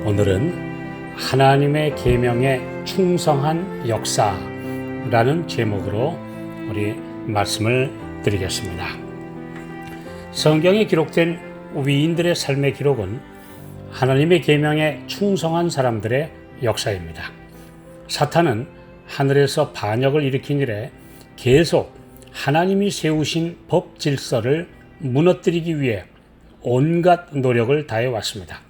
오늘은 하나님의 계명에 충성한 역사라는 제목으로 우리 말씀을 드리겠습니다. 성경에 기록된 위인들의 삶의 기록은 하나님의 계명에 충성한 사람들의 역사입니다. 사탄은 하늘에서 반역을 일으킨 이래 계속 하나님이 세우신 법 질서를 무너뜨리기 위해 온갖 노력을 다해 왔습니다.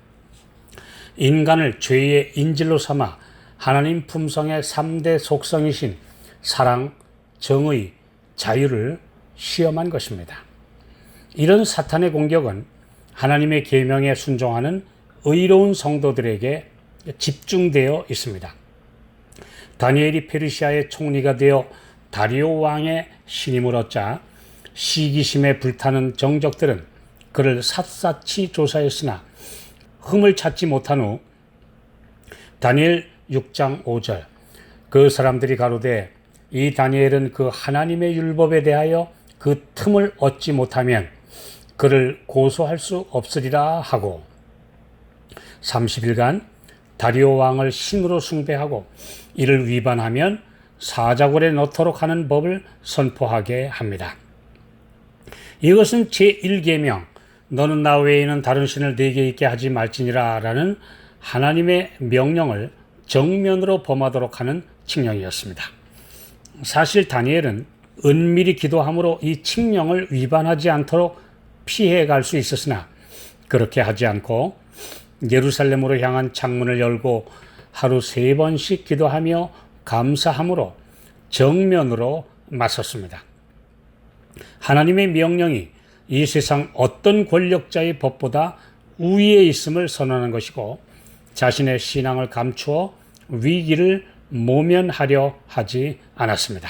인간을 죄의 인질로 삼아 하나님 품성의 3대 속성이신 사랑, 정의, 자유를 시험한 것입니다. 이런 사탄의 공격은 하나님의 계명에 순종하는 의로운 성도들에게 집중되어 있습니다. 다니엘이 페르시아의 총리가 되어 다리오 왕의 신임을 얻자 시기심에 불타는 정적들은 그를 샅샅이 조사했으나 흠을 찾지 못한 후 다니엘 6장 5절 그 사람들이 가로되 이 다니엘은 그 하나님의 율법에 대하여 그 틈을 얻지 못하면 그를 고소할 수 없으리라 하고 30일간 다리오 왕을 신으로 숭배하고 이를 위반하면 사자굴에 넣도록 하는 법을 선포하게 합니다. 이것은 제1계명 너는 나 외에는 다른 신을 네게 있게 하지 말지니라 라는 하나님의 명령을 정면으로 범하도록 하는 칙령이었습니다. 사실 다니엘은 은밀히 기도함으로 이 칙령을 위반하지 않도록 피해갈 수 있었으나 그렇게 하지 않고 예루살렘으로 향한 창문을 열고 하루 3번씩 기도하며 감사함으로 정면으로 맞섰습니다. 하나님의 명령이 이 세상 어떤 권력자의 법보다 우위에 있음을 선언하는 것이고 자신의 신앙을 감추어 위기를 모면하려 하지 않았습니다.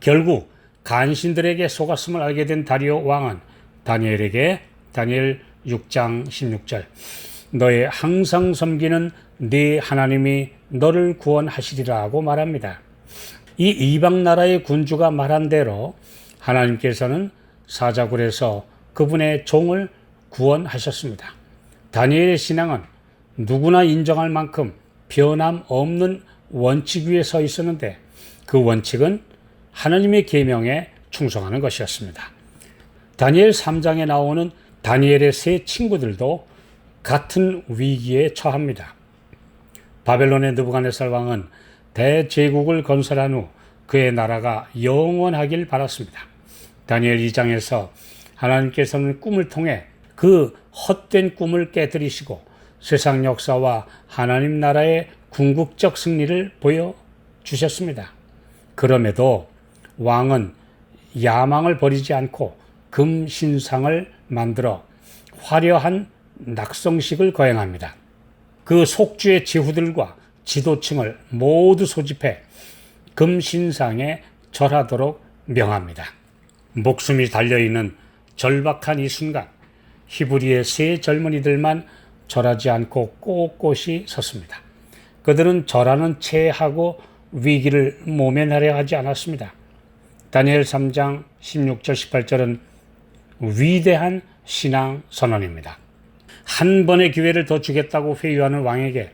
결국 간신들에게 속았음을 알게 된 다리오 왕은 다니엘에게 다니엘 6장 16절 너의 항상 섬기는 네 하나님이 너를 구원하시리라고 말합니다. 이 이방 나라의 군주가 말한 대로 하나님께서는 사자굴에서 그분의 종을 구원하셨습니다. 다니엘의 신앙은 누구나 인정할 만큼 변함없는 원칙 위에 서 있었는데 그 원칙은 하나님의 계명에 충성하는 것이었습니다. 다니엘 3장에 나오는 다니엘의 세 친구들도 같은 위기에 처합니다. 바벨론의 느부갓네살 왕은 대제국을 건설한 후 그의 나라가 영원하길 바랐습니다. 다니엘 2장에서 하나님께서는 꿈을 통해 그 헛된 꿈을 깨뜨리시고 세상 역사와 하나님 나라의 궁극적 승리를 보여주셨습니다. 그럼에도 왕은 야망을 버리지 않고 금신상을 만들어 화려한 낙성식을 거행합니다. 그 속주의 제후들과 지도층을 모두 소집해 금신상에 절하도록 명합니다. 목숨이 달려있는 절박한 이 순간 히브리의 세 젊은이들만 절하지 않고 꼿꼿이 섰습니다. 그들은 절하는 채 하고 위기를 모면하려 하지 않았습니다. 다니엘 3장 16절 18절은 위대한 신앙 선언입니다. 한 번의 기회를 더 주겠다고 회유하는 왕에게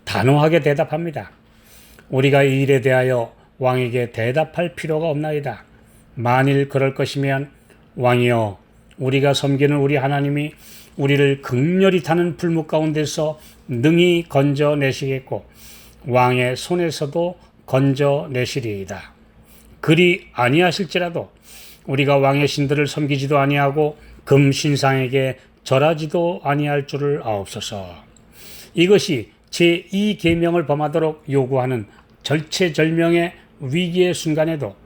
단호하게 대답합니다. 우리가 이 일에 대하여 왕에게 대답할 필요가 없나이다. 만일 그럴 것이면 왕이여 우리가 섬기는 우리 하나님이 우리를 극렬히 타는 불목 가운데서 능히 건져내시겠고 왕의 손에서도 건져내시리이다. 그리 아니하실지라도 우리가 왕의 신들을 섬기지도 아니하고 금신상에게 절하지도 아니할 줄을 아옵소서. 이것이 제2계명을 범하도록 요구하는 절체절명의 위기의 순간에도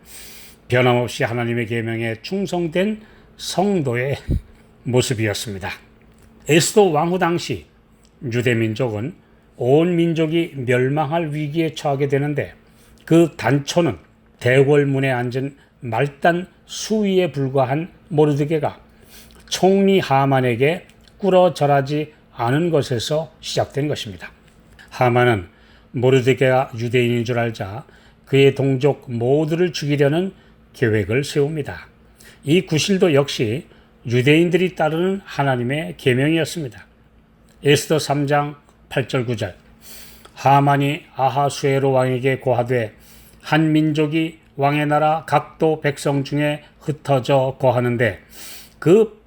변함없이 하나님의 계명에 충성된 성도의 모습이었습니다. 에스더 왕후 당시 유대민족은 온 민족이 멸망할 위기에 처하게 되는데 그 단초는 대궐문에 앉은 말단 수위에 불과한 모르드게가 총리 하만에게 꿇어 절하지 않은 것에서 시작된 것입니다. 하만은 모르드게가 유대인인 줄 알자 그의 동족 모두를 죽이려는 계획을 세웁니다. 이 구실도 역시 유대인들이 따르는 하나님의 계명이었습니다. 에스더 3장 8절 9절 하만이 아하수에로 왕에게 고하되 한 민족이 왕의 나라 각도 백성 중에 흩어져 거하는데 그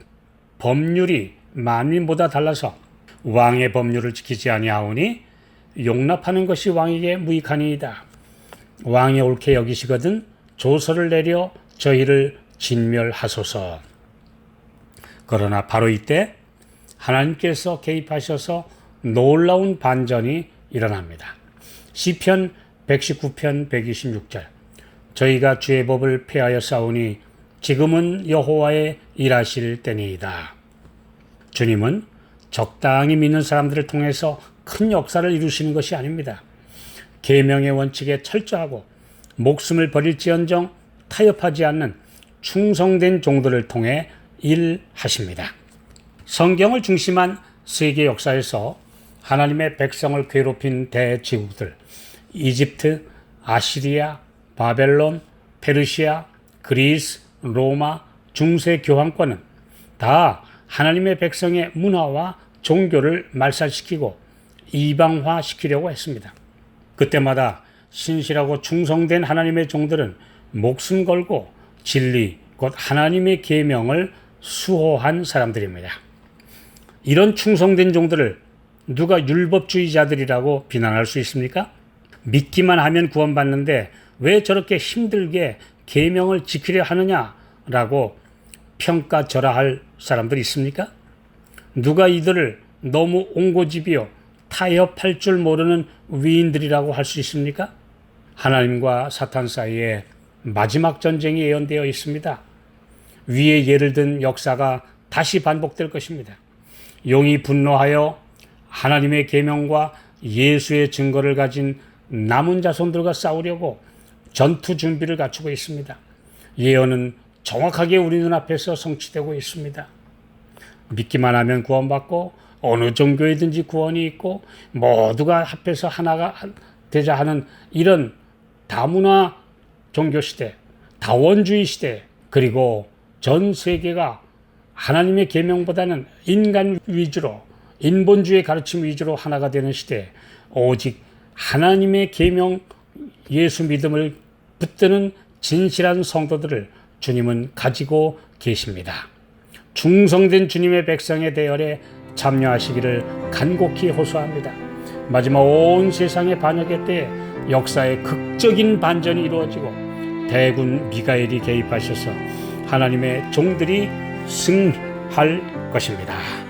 법률이 만민보다 달라서 왕의 법률을 지키지 아니하오니 용납하는 것이 왕에게 무익하니이다. 왕이 옳게 여기시거든 조서를 내려 저희를 진멸하소서. 그러나 바로 이때 하나님께서 개입하셔서 놀라운 반전이 일어납니다. 시편 119편 126절 저희가 주의 법을 폐하여 싸우니 지금은 여호와의 일하실 때니이다. 주님은 적당히 믿는 사람들을 통해서 큰 역사를 이루시는 것이 아닙니다. 계명의 원칙에 철저하고 목숨을 버릴지언정 타협하지 않는 충성된 종들을 통해 일하십니다. 성경을 중심한 세계 역사에서 하나님의 백성을 괴롭힌 대제국들, 이집트, 아시리아, 바벨론, 페르시아, 그리스, 로마, 중세 교황권은 다 하나님의 백성의 문화와 종교를 말살시키고 이방화시키려고 했습니다. 그때마다 신실하고 충성된 하나님의 종들은 목숨 걸고 진리, 곧 하나님의 계명을 수호한 사람들입니다. 이런 충성된 종들을 누가 율법주의자들이라고 비난할 수 있습니까? 믿기만 하면 구원받는데 왜 저렇게 힘들게 계명을 지키려 하느냐라고 평가절하할 사람들이 있습니까? 누가 이들을 너무 옹고집이요 타협할 줄 모르는 위인들이라고 할 수 있습니까? 하나님과 사탄 사이에 마지막 전쟁이 예언되어 있습니다. 위에 예를 든 역사가 다시 반복될 것입니다. 용이 분노하여 하나님의 계명과 예수의 증거를 가진 남은 자손들과 싸우려고 전투 준비를 갖추고 있습니다. 예언은 정확하게 우리 눈앞에서 성취되고 있습니다. 믿기만 하면 구원받고 어느 종교이든지 구원이 있고 모두가 합해서 하나가 되자 하는 이런 다문화 종교 시대, 다원주의 시대, 그리고 전 세계가 하나님의 계명보다는 인간 위주로, 인본주의 가르침 위주로 하나가 되는 시대에 오직 하나님의 계명, 예수 믿음을 붙드는 진실한 성도들을 주님은 가지고 계십니다. 충성된 주님의 백성의 대열에 참여하시기를 간곡히 호소합니다. 마지막 온 세상의 반역의 때에 역사의 극적인 반전이 이루어지고 대군 미가엘이 개입하셔서 하나님의 종들이 승할 것입니다.